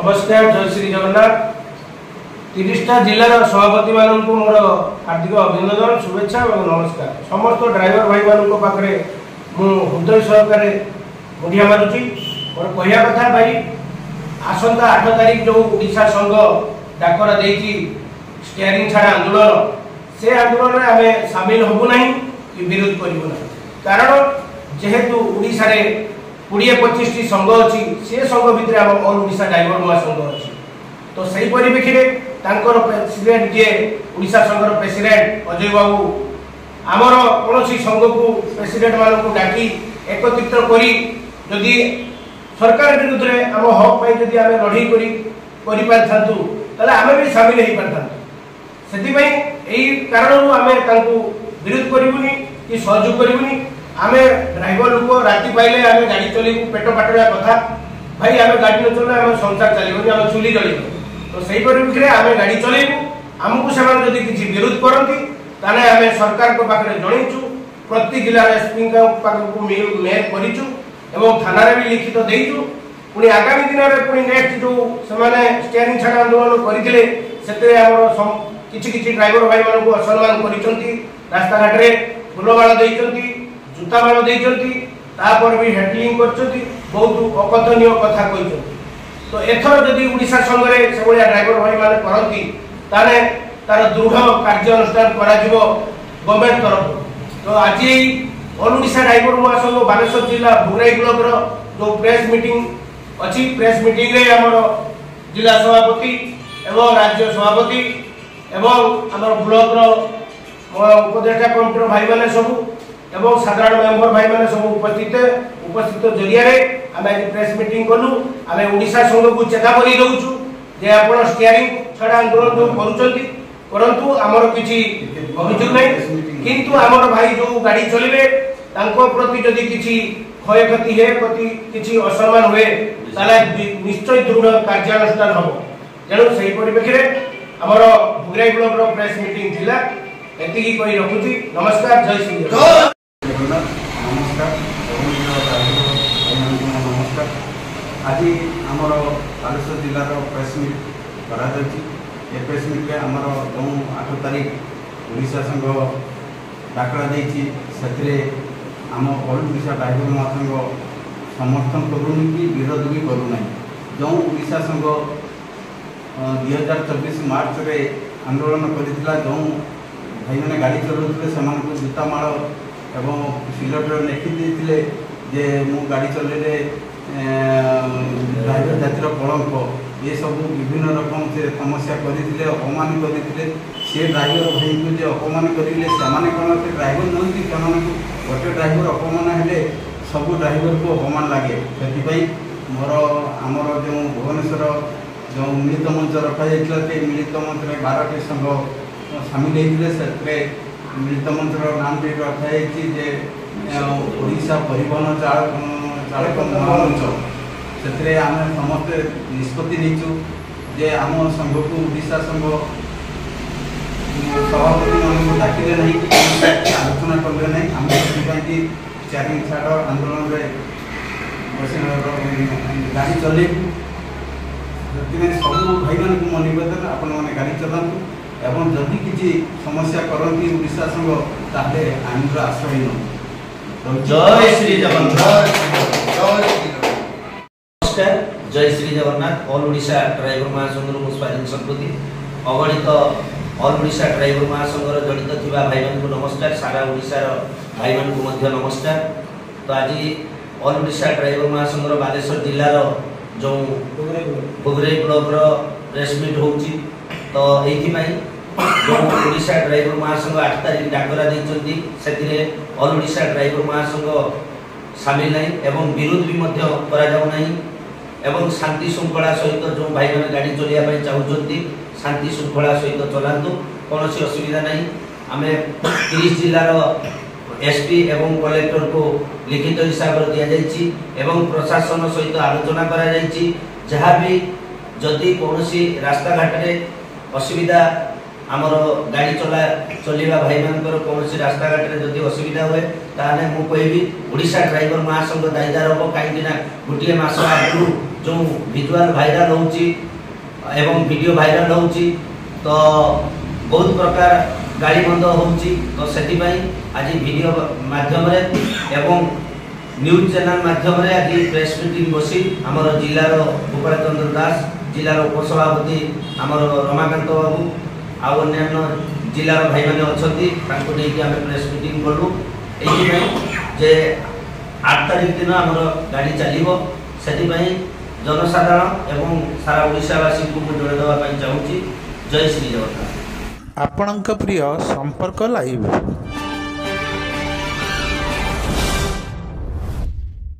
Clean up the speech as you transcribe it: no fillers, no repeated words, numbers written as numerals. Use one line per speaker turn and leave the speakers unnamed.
नमस्कार जय श्री जगन्नाथ 30टा जिलार सभापति मानक मोर हार्दिक अभिनंदन शुभेच्छा और नमस्कार समस्त ड्राइवर भाई मानक पाखे हृदय सहकार मुठिया मारुची मोर कहया कथा भाई आसंता 8 तारिख जो ओडिशा संघ डाकरा देकी स्टीयरिंग छाड़ा आंदोलन से आंदोलन में आम सामिल हबु नहीं कि विरोध करूँ ना कारण जेहेतु ओडिशा रे 20-25 संघ अच्छी से संघ भितर आम ऑल ओडिशा ड्राइवर महासंघ अच्छी तो सही परिप्रेक्षी में प्रेसिडेंट जे ओडिशा संघर प्रेसिडेंट अजय बाबू आमर कौन संघ को प्रेसिडेंट मान डाकी एकत्रित करी जदि सरकार विरुद्ध में आम हक पाई जदि आम लड़ई करें आम भी सामिल हो पार से कारण आम विरोध करूनी कि सहयोग करूनी आम ड्राइवर लोक राति पाइले आम गाड़ी चलू पेट पाटवा कथा भाई आम गाड़ी न चलना आम संसार चलो आम चूली जल तो सही परिप्रेक्षी में आम गाड़ी चलू आमको से किसी विरोध करती ताने आम सरकार को पाखे जनईचु प्रति जिलार एसपी मेल करूँ एवं थाना भी लिखित देचु पुणी आगामी दिन में पुणी नेक्स्ट जो से स्टीयरिंग छाड़ आंदोलन करते किसी ड्राइवर भाई मानक असम्मान कर रास्ता घाट में फुलमाल देती जूता माल देती भी हैंडलिंग कर बहुत अकथनीय कथा कहते तो एथर जदि ओडिशा संघरे से भाया ड्राइवर भाई माने करती ताने तार दृढ़ कार्यानुष्ठान गवर्नमेंट तरफ तो आज ऑल ओडिशा ड्राइवर महासंघ बालेश्वर जिला भुगराई ब्लॉक जो प्रेस मीटिंग अच्छी प्रेस मीटिंग रे हमर जिला सभापति एवं राज्य सभापति एवं आम ब्लॉक उपदेष्टा कमिटी भाई मैंने सब एवं साधारण मेंबर भाई मैंने सब उपस्थित जरिया आम आज प्रेस मीटिंग कलु आम ओडिशा संघ को चेतावनी दौचु जे आपण स्टीयरिंग छाड़ आंदोलन जो करंतु आमर किसी अभियोग नहीं किंतु आमर भाई जो गाड़ी चलिए प्रति जदि किसी क्षय क्षति है प्रति किसी असम्मान हुए निश्चय दृढ़ कार्यानुष्ठान हम तेणु से परिप्रेक्षी में आमर भुगराई ब्लॉक प्रेस मीटिंग थिला एतिकी कही रखुची नमस्कार जय श्री
जगन्नाथ नमस्कार नमस्कार आज आमर बालेश्वर जिलार प्रेस मीट करा प्रेस मीट आमर जो 8 तारिख ओडिशा संघ डाकरा देती से आम ऑल ओडिशा ड्राइवर महासंघ समर्थन करूनी कि विरोध भी करूना जो ओडिशा संघ 2024 मार्च रे आंदोलन करथिला जो भाई मैंने गाड़ी चलाउଥିଲେ ସେମାନଙ୍କୁ ଜୁତା ମାଳ ଏବଂ ସିଲଟର ଲେଖି ଦେଇଥିଲେ ଯେ ମୁଁ ଗାଡ଼ି ଚଲେଇଲେ ड्राइवर जातिर कलंक ये सब विभिन्न रकम से समस्या करते अपमान करते से ड्राइवर भाई को जो अपमान करेंगे से कौन से ड्राइवर नुहति गोटे ड्राइवर अपमान हेले सब ड्राइवर को अपमान लगे से मोर आमर जो भुवनेश्वर जो मिलित मंच रखा जाता मिलित मंच में 12टी संघ सामिल होते मिलित मंचर नाम भी रखाई ओडिशा परिवहन चालक महामंच से आम समस्ते निष्पत्ति नहीं जे आम संघ को ओडिशा संघ सभापति मान डाकिले नहीं आलोचना कले नहीं आम स्टीयरिंग छाड़ आंदोलन गाड़ी चलू से सब भाई मान को मो नवेदन आपण मैंने गाड़ी चलातु एवं जदि किसी समस्या करती ओडिशा संघ ताले आईन आश्रय न
जय श्री जगन्नाथ नमस्कार जय श्री जगन्नाथ ऑल ओडिशा ड्राइवर महासंघ मुस्पाजन संस्कृति अगणित ऑल ओडिशा ड्राइवर महासंघ जड़ित थिबा भाई मान को नमस्कार सारा ओडिशा भाई मान को मध्य नमस्कार तो आज ऑल ओडिशा ड्राइवर महासंघ बालेश्वर जिलार जो भुगराई ब्लॉक प्रेस मीट होची तो ये जो ओडिशा ड्राइवर महासंघ 8 तारिख डाकरा देती से ऑल ओडिशा ड्राइवर महासंघ सामिल नहीं एवं विरोध भी एवं शांति श्रृंखला सहित जो भाई मैंने गाड़ी चलने चाहते शांति श्रृंखला सहित चलातु कौन असुविधा नहीं आम 30 जिलार एसपी एवं कलेक्टर को लिखित हिसाब से दि जाए प्रशासन सहित आलोचना करा भी जदि कौन रास्ता घाट में असुविधा आमर गाड़ी चलवा भाई मानकर कौन रास्ता घाट में जदि असुविधा हुए ताने मु कहबी ओडिशा ड्राइवर महासंघ दायीदार हम कहीं गोटे मस आगु जो विजुअल भाइराल होची एवं वीडियो भाइराल होची तो बहुत प्रकार गाड़ी बंद होची तो सेति आज वीडियो माध्यम रे एवं न्यूज चैनल माध्यम रे आज प्रेस मीटिंग बसी हमर जिल्लार गोपाल चंद्र दास जिल्लार उपसभापति हमर रमाकांत बाबू आ अन्य जिल्लार भाई माने अछंती तांको देकी आमे प्रेस मीटिंग करू एही जे 8 तारिख दिन हमर गाड़ी चलिबो सेति जनसाधारण एवं सारा ओडिशावासी को जोड़ देवा चाहूँगी। जय श्री जगन्नाथ।
आपणक प्रिय संपर्क लाइव।